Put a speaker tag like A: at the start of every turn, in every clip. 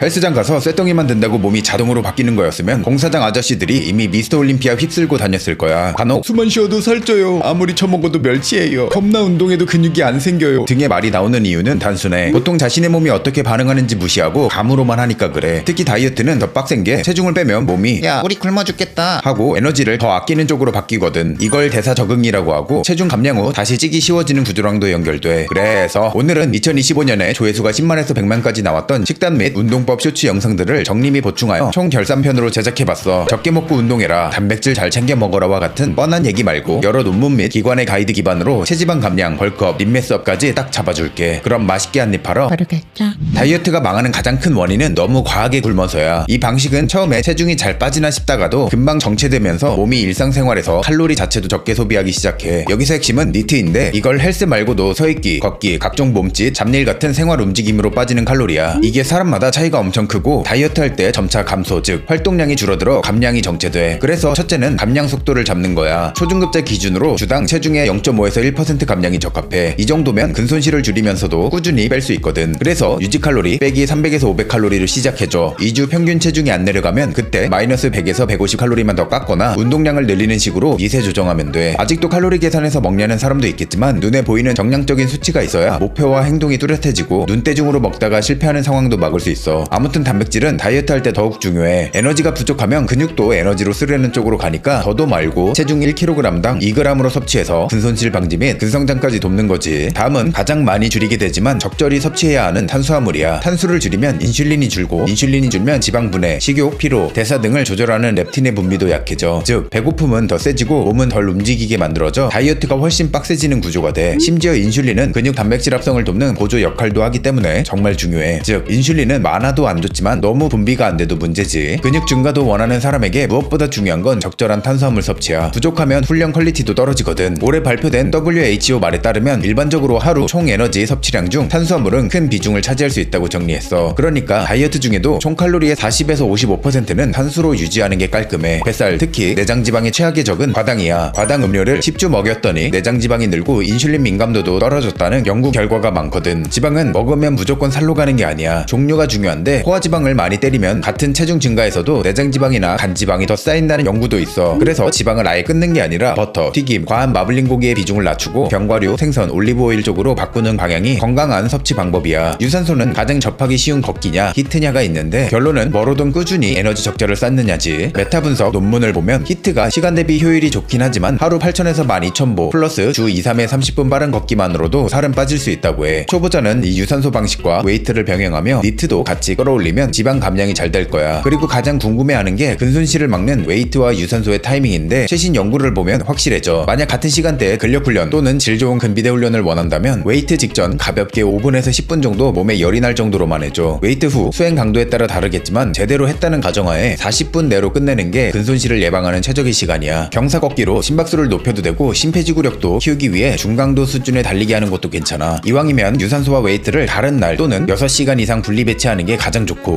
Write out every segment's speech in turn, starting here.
A: 헬스장 가서 쇳덩이만 든다고 몸이 자동으로 바뀌는 거였으면 공사장 아저씨들이 이미 미스터 올림피아 휩쓸고 다녔을 거야. 간혹 숨만 쉬어도 살쪄요, 아무리 처먹어도 멸치예요, 겁나 운동해도 근육이 안 생겨요 등의 말이 나오는 이유는 단순해. 보통 자신의 몸이 어떻게 반응하는지 무시하고 감으로만 하니까 그래. 특히 다이어트는 더 빡센 게 체중을 빼면 몸이
B: 야 우리 굶어 죽겠다
A: 하고 에너지를 더 아끼는 쪽으로 바뀌거든. 이걸 대사 적응이라고 하고, 체중 감량 후 다시 찌기 쉬워지는 구조랑도 연결돼. 그래서 오늘은 2025년에 조회수가 10만에서 100만까지 나왔던 식단 및 운동법 쇼츠 영상들을 정리미 보충하여 총 결산편으로 제작해봤어. 적게 먹고 운동해라, 단백질 잘 챙겨 먹어라와 같은 뻔한 얘기 말고 여러 논문 및 기관의 가이드 기반으로 체지방 감량, 벌크업, 림매스업까지 딱 잡아줄게. 그럼 맛있게 한입 하러.
B: 모르겠죠.
A: 다이어트가 망하는 가장 큰 원인은 너무 과하게 굶어서야. 이 방식은 처음에 체중이 잘 빠지나 싶다가도 금방 정체되면서 몸이 일상생활에서 칼로리 자체도 적게 소비하기 시작해. 여기서 핵심은 니트인데, 이걸 헬스 말고도 서있기, 걷기, 각종 몸짓, 잡일 같은 생활 움직임으로 빠지는 칼로리야. 이게 사람마다 차이가 엄청 크고 다이어트 할 때 점차 감소, 즉 활동량이 줄어들어 감량이 정체돼. 그래서 첫째는 감량 속도를 잡는 거야. 초중급자 기준으로 주당 체중의 0.5에서 1% 감량이 적합해. 이 정도면 근손실을 줄이면서도 꾸준히 뺄 수 있거든. 그래서 유지 칼로리 빼기 300에서 500칼로리를 시작해줘. 2주 평균 체중이 안 내려가면 그때 마이너스 100에서 150칼로리만 더 깎거나 운동량을 늘리는 식으로 미세 조정하면 돼. 아직도 칼로리 계산해서 먹냐는 사람도 있겠지만, 눈에 보이는 정량적인 수치가 있어야 목표와 행동이 뚜렷해지고 눈대중으로 먹다가 실패하는 상황도 막을 수 있어. 아무튼 단백질은 다이어트 할 때 더욱 중요해. 에너지가 부족하면 근육도 에너지로 쓰려는 쪽으로 가니까 더도 말고 체중 1kg당 2g으로 섭취해서 근손실 방지 및 근성장까지 돕는 거지. 다음은 가장 많이 줄이게 되지만 적절히 섭취해야 하는 탄수화물이야. 탄수를 줄이면 인슐린이 줄고, 인슐린이 줄면 지방 분해, 식욕, 피로, 대사 등을 조절하는 렙틴의 분비도 약해져. 즉 배고픔은 더 세지고 몸은 덜 움직이게 만들어져 다이어트가 훨씬 빡세지는 구조가 돼. 심지어 인슐린은 근육 단백질 합성을 돕는 보조 역할도 하기 때문에 정말 중요해. 즉 인슐린은 많아도 안 좋지만 너무 분비가 안 돼도 문제지. 근육 증가도 원하는 사람에게 무엇보다 중요한 건 적절한 탄수화물 섭취야. 부족하면 훈련 퀄리티도 떨어지거든. 올해 발표된 WHO 말에 따르면 일반적으로 하루 총 에너지 섭취량 중 탄수화물은 큰 비중을 차지할 수 있다고 정리했어. 그러니까 다이어트 중에도 총 칼로리의 40에서 55%는 탄수로 유지하는 게 깔끔해. 뱃살, 특히 내장 지방의 최악의 적은 과당이야. 과당 음료를 10주 먹였더니 내장 지방이 늘고 인슐린 민감도도 떨어졌다는 연구 결과가 많거든. 지방은 먹으면 무조건 살로 가는 게 아니야. 종류가 중요한데 포화지방을 많이 때리면 같은 체중 증가에서도 내장지방이나 간지방이 더 쌓인다는 연구도 있어. 그래서 지방을 아예 끊는 게 아니라 버터, 튀김, 과한 마블링 고기의 비중을 낮추고 견과류, 생선, 올리브오일 쪽으로 바꾸는 방향이 건강한 섭취 방법이야. 유산소는 가장 접하기 쉬운 걷기냐 히트냐가 있는데, 결론은 뭐로든 꾸준히 에너지 적자를 쌓느냐지. 메타 분석 논문을 보면 히트가 시간 대비 효율이 좋긴 하지만 하루 8,000에서 12,000보 플러스 주 2, 3회 30분 빠른 걷기만으로도 살은 빠질 수 있다고 해. 초보자는 이 유산소 방식과 웨이트를 병행하며 니트도 같이 끌어올리면 지방 감량이 잘 될 거야. 그리고 가장 궁금해하는 게 근손실을 막는 웨이트와 유산소의 타이밍인데, 최신 연구를 보면 확실해져. 만약 같은 시간대에 근력 훈련 또는 질 좋은 근비대 훈련을 원한다면 웨이트 직전 가볍게 5분에서 10분 정도 몸에 열이 날 정도로만 해줘. 웨이트 후 수행 강도에 따라 다르겠지만 제대로 했다는 가정하에 40분 내로 끝내는 게 근손실을 예방하는 최적의 시간이야. 경사 걷기로 심박수를 높여도 되고 심폐지구력도 키우기 위해 중강도 수준에 달리게 하는 것도 괜찮아. 이왕이면 유산소와 웨이트를 다른 날 또는 6시간 이상 분리 배치하는 게 가장 좋고.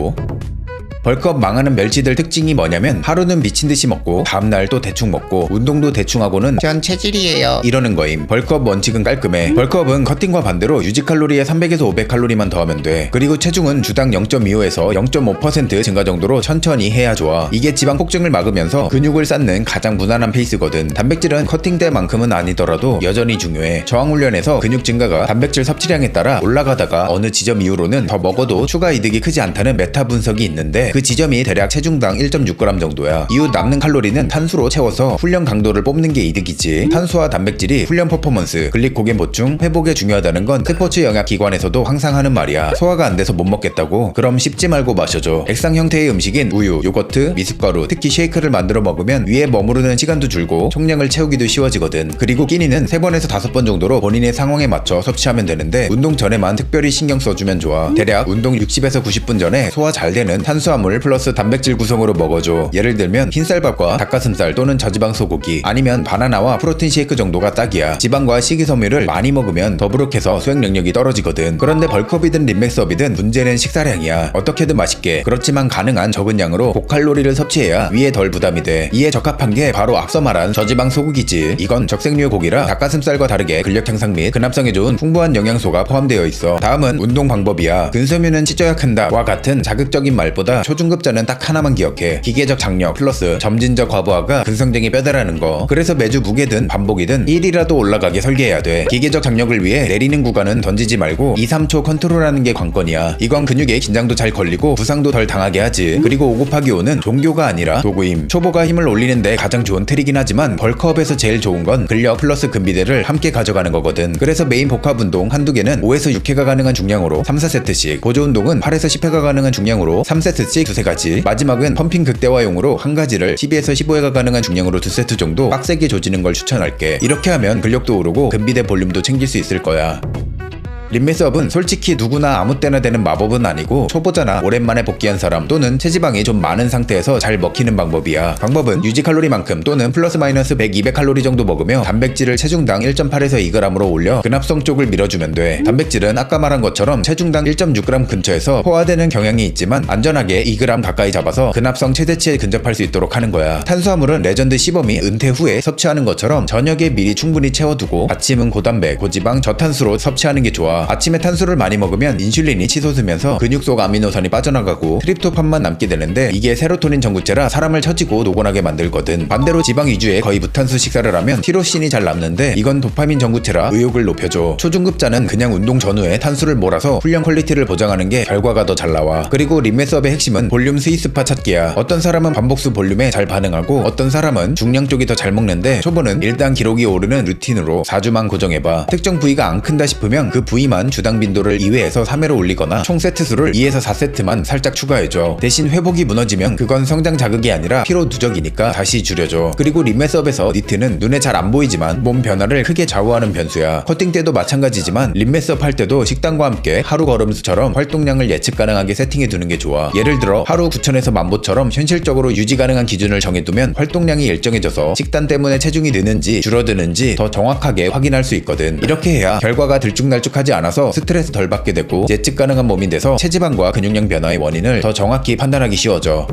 A: 벌크업 망하는 멸치들 특징이 뭐냐면, 하루는 미친듯이 먹고 다음날 또 대충 먹고 운동도 대충 하고는
B: 전 체질이에요
A: 이러는 거임. 벌크업 원칙은 깔끔해. 벌크업은 커팅과 반대로 유지 칼로리에 300에서 500칼로리만 더하면 돼. 그리고 체중은 주당 0.25에서 0.5% 증가 정도로 천천히 해야 좋아. 이게 지방 폭증을 막으면서 근육을 쌓는 가장 무난한 페이스거든. 단백질은 커팅 때만큼은 아니더라도 여전히 중요해. 저항훈련에서 근육 증가가 단백질 섭취량에 따라 올라가다가 어느 지점 이후로는 더 먹어도 추가 이득이 크지 않다는 메타 분석이 있는데, 그 지점이 대략 체중당 1.6g 정도야. 이후 남는 칼로리는 탄수로 채워서 훈련 강도를 뽑는 게 이득이지. 탄수와 단백질이 훈련 퍼포먼스, 글리코겐 보충, 회복에 중요하다는 건 스포츠 영양 기관에서도 항상 하는 말이야. 소화가 안 돼서 못 먹겠다고? 그럼 씹지 말고 마셔줘. 액상 형태의 음식인 우유, 요거트, 미숫가루, 특히 쉐이크를 만들어 먹으면 위에 머무르는 시간도 줄고 총량을 채우기도 쉬워지거든. 그리고 끼니는 3번에서 5번 정도로 본인의 상황에 맞춰 섭취하면 되는데, 운동 전에만 특별히 신경 써주면 좋아. 대략 운동 60에서 90분 전에 소화 잘 되는 탄수화물 탄수화물 플러스 단백질 구성으로 먹어줘. 예를 들면 흰쌀밥과 닭가슴살 또는 저지방 소고기, 아니면 바나나와 프로틴 쉐이크 정도가 딱이야. 지방과 식이섬유를 많이 먹으면 더부룩해서 수행 능력이 떨어지거든. 그런데 벌크업이든 림맥스업이든 문제는 식사량이야. 어떻게든 맛있게, 그렇지만 가능한 적은 양으로 고칼로리를 섭취해야 위에 덜 부담이 돼. 이에 적합한 게 바로 앞서 말한 저지방 소고기지. 이건 적색류의 고기라 닭가슴살과 다르게 근력 향상 및 근합성에 좋은 풍부한 영양소가 포함되어 있어. 다음은 운동 방법이야. 근섬유는 찢어야 큰다와 같은 자극적인 말보다 초중급자는 딱 하나만 기억해. 기계적 장력 플러스 점진적 과부하가 근성쟁이 뼈대라는 거. 그래서 매주 무게든 반복이든 1이라도 올라가게 설계해야 돼. 기계적 장력을 위해 내리는 구간은 던지지 말고 2-3초 컨트롤하는 게 관건이야. 이건 근육에 긴장도 잘 걸리고 부상도 덜 당하게 하지. 그리고 5 곱하기 5는 종교가 아니라 도구임. 초보가 힘을 올리는데 가장 좋은 트릭이긴 하지만 벌크업에서 제일 좋은 건 근력 플러스 근비대를 함께 가져가는 거거든. 그래서 메인 복합 운동 한두 개는 5에서 6회가 가능한 중량으로 3-4세트씩, 보조 운동은 8에서 10회가 가능한 중량으로 3세트씩 두세 가지, 마지막은 펌핑 극대화용으로 한 가지를 12에서 15회가 가능한 중량으로 2세트 정도 빡세게 조지는 걸 추천할게. 이렇게 하면 근력도 오르고 근비대 볼륨도 챙길 수 있을 거야. 림맥스업은 솔직히 누구나 아무 때나 되는 마법은 아니고 초보자나 오랜만에 복귀한 사람 또는 체지방이 좀 많은 상태에서 잘 먹히는 방법이야. 방법은 유지 칼로리만큼 또는 플러스 마이너스 100, 200칼로리 정도 먹으며 단백질을 체중당 1.8에서 2g으로 올려 근합성 쪽을 밀어주면 돼. 단백질은 아까 말한 것처럼 체중당 1.6g 근처에서 포화되는 경향이 있지만 안전하게 2g 가까이 잡아서 근합성 최대치에 근접할 수 있도록 하는 거야. 탄수화물은 레전드 시범이 은퇴 후에 섭취하는 것처럼 저녁에 미리 충분히 채워두고 아침은 고단백, 고지방, 저탄수로 섭취하는 게 좋아. 아침에 탄수를 많이 먹으면 인슐린이 치솟으면서 근육 속 아미노산이 빠져나가고 트립토판만 남게 되는데 이게 세로토닌 전구체라 사람을 처지고 노곤하게 만들거든. 반대로 지방 위주의 거의 무탄수 식사를 하면 티로신이 잘 남는데 이건 도파민 전구체라 의욕을 높여줘. 초중급자는 그냥 운동 전후에 탄수를 몰아서 훈련 퀄리티를 보장하는 게 결과가 더 잘 나와. 그리고 림맥스업의 핵심은 볼륨 스위스파 찾기야. 어떤 사람은 반복수 볼륨에 잘 반응하고 어떤 사람은 중량 쪽이 더 잘 먹는데 초보는 일단 기록이 오르는 루틴으로 4주만 고정해봐. 특정 부위가 안 큰다 싶으면 그 부위만 주당 빈도를 2회에서 3회로 올리거나 총 세트 수를 2에서 4세트만 살짝 추가해줘. 대신 회복이 무너지면 그건 성장 자극이 아니라 피로 누적이니까 다시 줄여줘. 그리고 림맥스업에서 니트는 눈에 잘 안 보이지만 몸 변화를 크게 좌우하는 변수야. 커팅 때도 마찬가지지만 림맥스업 할 때도 식단과 함께 하루 걸음수처럼 활동량을 예측 가능하게 세팅해 두는 게 좋아. 예를 들어 하루 9,000에서 10,000보처럼 현실적으로 유지 가능한 기준을 정해두면 활동량이 일정해져서 식단 때문에 체중이 느는지 줄어드는지 더 정확하게 확인할 수 있거든. 이렇게 해야 결과가 들쭉날쭉하지 않아서 스트레스 덜 받게 되고 예측 가능한 몸이 돼서 체지방과 근육량 변화의 원인을 더 정확히 판단하기 쉬워져.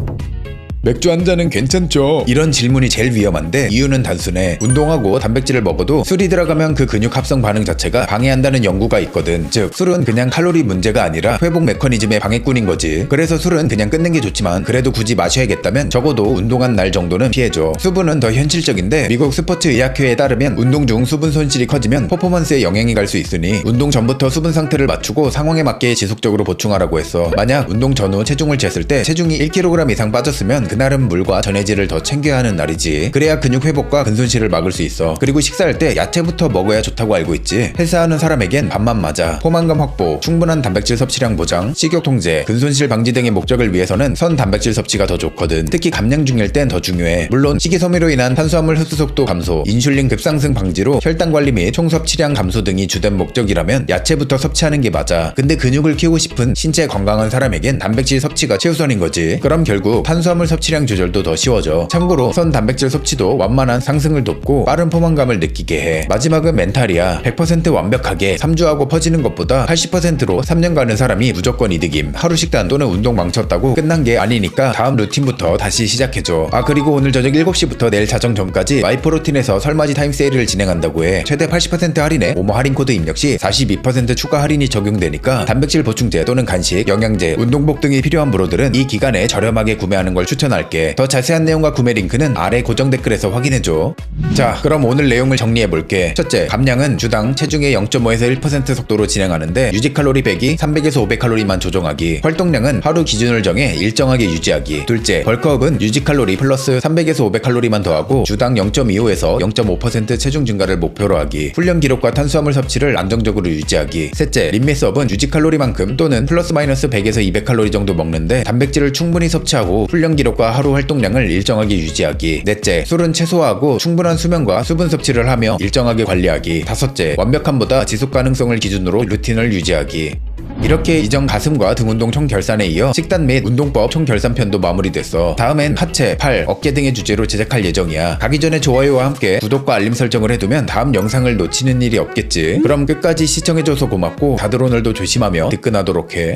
A: 맥주 한 잔은 괜찮죠? 이런 질문이 제일 위험한데 이유는 단순해. 운동하고 단백질을 먹어도 술이 들어가면 그 근육 합성 반응 자체가 방해한다는 연구가 있거든. 즉 술은 그냥 칼로리 문제가 아니라 회복 메커니즘의 방해꾼인 거지. 그래서 술은 그냥 끊는 게 좋지만 그래도 굳이 마셔야겠다면 적어도 운동한 날 정도는 피해줘. 수분은 더 현실적인데 미국 스포츠 의학회에 따르면 운동 중 수분 손실이 커지면 퍼포먼스에 영향이 갈 수 있으니 운동 전부터 수분 상태를 맞추고 상황에 맞게 지속적으로 보충하라고 했어. 만약 운동 전후 체중을 쟀을 때 체중이 1kg 이상 빠졌으면 그날은 물과 전해질을 더 챙겨야 하는 날이지. 그래야 근육 회복과 근손실을 막을 수 있어. 그리고 식사할 때 야채부터 먹어야 좋다고 알고 있지. 헬스하는 사람에겐 밥만 맞아. 포만감 확보, 충분한 단백질 섭취량 보장, 식욕 통제, 근손실 방지 등의 목적을 위해서는 선 단백질 섭취가 더 좋거든. 특히 감량 중일 땐 더 중요해. 물론 식이섬유로 인한 탄수화물 흡수 속도 감소, 인슐린 급상승 방지로 혈당 관리 및 총 섭취량 감소 등이 주된 목적이라면 야채부터 섭취하는 게 맞아. 근데 근육을 키우고 싶은 신체 건강한 사람에겐 단백질 섭취가 최우선인 거지. 그럼 결국 탄수화물 섭취량 조절도 더 쉬워져. 참고로 선 단백질 섭취도 완만한 상승을 돕고 빠른 포만감을 느끼게 해. 마지막은 멘탈이야. 100% 완벽하게 3주하고 퍼지는 것보다 80%로 3년 가는 사람이 무조건 이득임. 하루 식단 또는 운동 망쳤다고 끝난 게 아니니까 다음 루틴부터 다시 시작해줘. 그리고 오늘 저녁 7시부터 내일 자정 전까지 마이프로틴에서 설맞이 타임 세일을 진행한다고 해. 최대 80% 할인에 모모 할인 코드 입력 시 42% 추가 할인이 적용되니까 단백질 보충제 또는 간식, 영양제, 운동복 등이 필요한 브로들은 이 기간에 저렴하게 구매하는 걸 추천할게. 더 자세한 내용과 구매 링크는 아래 고정 댓글에서 확인해줘. 자, 그럼 오늘 내용을 정리해볼게. 첫째, 감량은 주당 체중의 0.5에서 1% 속도로 진행하는데 유지 칼로리 100이 300에서 500칼로리만 조정하기. 활동량은 하루 기준을 정해 일정하게 유지하기. 둘째, 벌크업은 유지 칼로리 플러스 300에서 500칼로리만 더하고 주당 0.25에서 0.5% 체중 증가를 목표로 하기. 훈련 기록과 탄수화물 섭취를 안정적으로 유지하기. 셋째, 림맥스업은 유지 칼로리만큼 또는 플러스 마이너스 100에서 200칼로리 정도 먹는데 단백질을 충분히 섭취하고 훈련 기록 기록과 하루 활동량을 일정하게 유지하기. 넷째, 술은 최소화하고 충분한 수면과 수분 섭취를 하며 일정하게 관리하기. 다섯째, 완벽함보다 지속 가능성을 기준으로 루틴을 유지하기. 이렇게 이전 가슴과 등 운동 총 결산에 이어 식단 및 운동법 총 결산편도 마무리됐어. 다음엔 하체, 팔, 어깨 등의 주제로 제작할 예정이야. 가기 전에 좋아요와 함께 구독과 알림 설정을 해두면 다음 영상을 놓치는 일이 없겠지. 그럼 끝까지 시청해줘서 고맙고 다들 오늘도 조심하며 득근하도록 해.